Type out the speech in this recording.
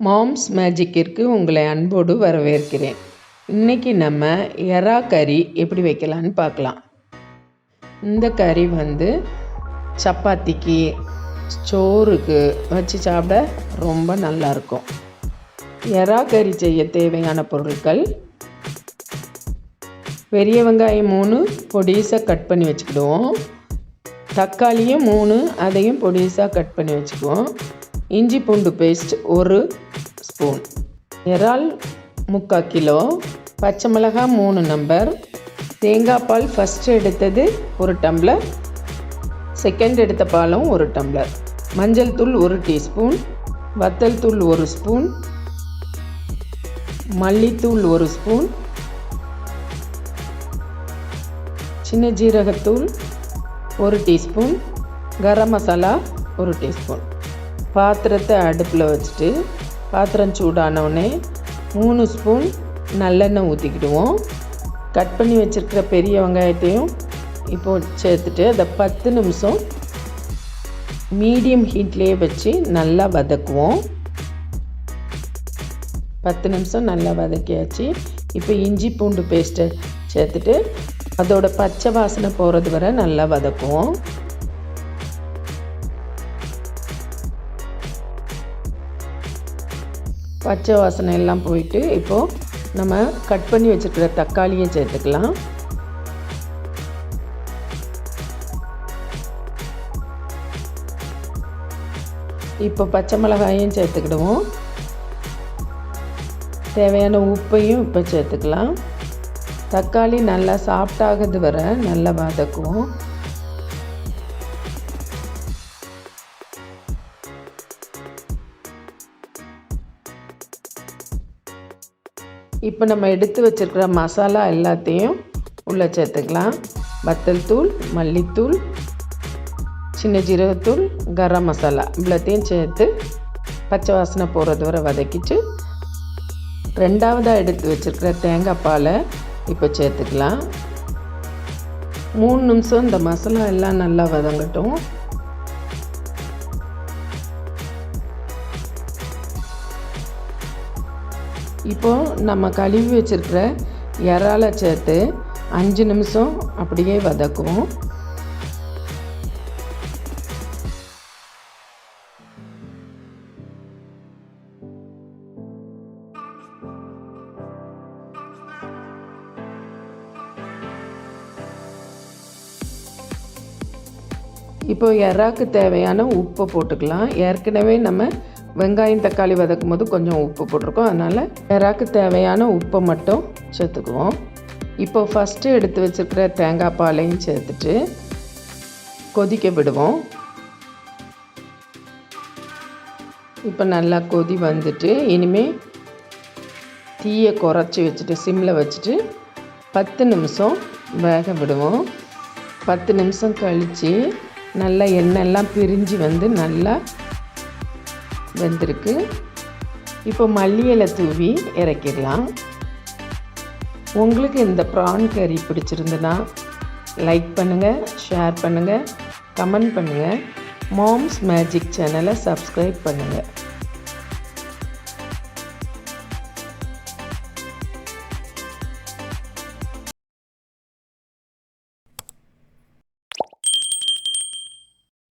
Moms மேஜிக்கிற்கு உங்களை அன்போடு வரவேற்கிறேன். இன்றைக்கி நம்ம எறா கறி எப்படி வைக்கலான்னு பார்க்கலாம். இந்த கறி சப்பாத்திக்கு சோறுக்கு வச்சு சாப்பிட ரொம்ப நல்லாயிருக்கும். எறா கறி செய்ய தேவையான பொருட்கள்: பெரிய வெங்காயம் 3 பொடிசாக கட் பண்ணி வச்சுக்கிடுவோம். தக்காளியும் 3 அதையும் பொடிசாக கட் பண்ணி வச்சுக்குவோம். இஞ்சி பூண்டு பேஸ்ட் 1 ஸ்பூன், இறால் 3/4 கிலோ, பச்சை மிளகாய் 3 நம்பர், தேங்காய் பால் ஃபஸ்ட்டு எடுத்தது 1 டம்ளர், செகண்ட் எடுத்த பாலும் 1 டம்ளர், மஞ்சள் தூள் 1 டீஸ்பூன், வத்தல் தூள் 1 ஸ்பூன், மல்லித்தூள் 1 ஸ்பூன், சின்ன ஜீரகத்தூள் 1 டீஸ்பூன், கரம் மசாலா 1 டீஸ்பூன். பாத்திரத்தை அடுப்பில் வச்சுட்டு பாத்திரம் சூடானவுடனே 3 ஸ்பூன் நல்லெண்ணெய் ஊற்றிக்கிடுவோம். கட் பண்ணி வச்சுருக்கிற பெரிய வெங்காயத்தையும் இப்போது சேர்த்துட்டு அதை 10 நிமிஷம் மீடியம் ஹீட்லேயே வச்சு நல்லா வதக்குவோம். 10 நிமிஷம் நல்லா வதக்கியாச்சு. இப்போ இஞ்சி பூண்டு பேஸ்ட்டை சேர்த்துட்டு அதோட பச்சை வாசனை போகிறது வரை நல்லா வதக்குவோம். பச்சை வாசனை எல்லாம் போயிட்டு இப்போது நம்ம கட் பண்ணி வச்சுருக்கிற தக்காளியை சேர்த்துக்கலாம். இப்போ பச்சை மிளகாயும் சேர்த்துக்கிடுவோம். தேவையான உப்பையும் இப்போ சேர்த்துக்கலாம். தக்காளி நல்லா சாஃப்டாகிறது வரை நல்லா வதக்குவோம். இப்போ நம்ம எடுத்து வச்சுருக்கிற மசாலா எல்லாத்தையும் உள்ளே சேர்த்துக்கலாம். வத்தல் தூள், மல்லித்தூள், சின்ன ஜீரகத்தூள், கரம் மசாலா இவ்வளோத்தையும் சேர்த்து பச்சை வாசனை போகிறது வரை வதக்கிட்டு ரெண்டாவதாக எடுத்து வச்சுருக்கிற தேங்காய் பாலை இப்போ சேர்த்துக்கலாம். 3 நிமிஷம் இந்த மசாலா எல்லாம் நல்லா வதங்கட்டும். இப்போது நம்ம கழுவி வச்சுருக்கிற இறாலை சேர்த்து 5 நிமிஷம் அப்படியே வதக்குவோம். இப்போ இறாக்கு தேவையான உப்பை போட்டுக்கலாம். ஏற்கனவே நம்ம வெங்காயம் தக்காளி வதக்கும் போது கொஞ்சம் உப்பு போட்டிருக்கோம். அதனால் இறாக்கு தேவையான உப்பை மட்டும் சேர்த்துக்குவோம். இப்போ ஃபஸ்ட்டு எடுத்து வச்சுருக்கிற தேங்காய் பாலையும் சேர்த்துட்டு கொதிக்க விடுவோம். இப்போ நல்லா கொதி வந்துட்டு இனிமேல் தீயை குறைச்சி வச்சுட்டு சிம்மில் வச்சுட்டு 10 நிமிஷம் வேக விடுவோம். 10 நிமிஷம் கழித்து நல்லா எண்ணெயெல்லாம் பிரிஞ்சு நல்லா வெந்திருக்கு. இப்போ மல்லி இலை தூவி இறக்கிடலாம். உங்களுக்கு இந்த ப்ரான் கறி பிடிச்சிருந்துன்னா லைக் பண்ணுங்கள், ஷேர் பண்ணுங்கள், கமெண்ட் பண்ணுங்கள். மாம்ஸ் மேஜிக் சேனலை சப்ஸ்கிரைப் பண்ணுங்கள்.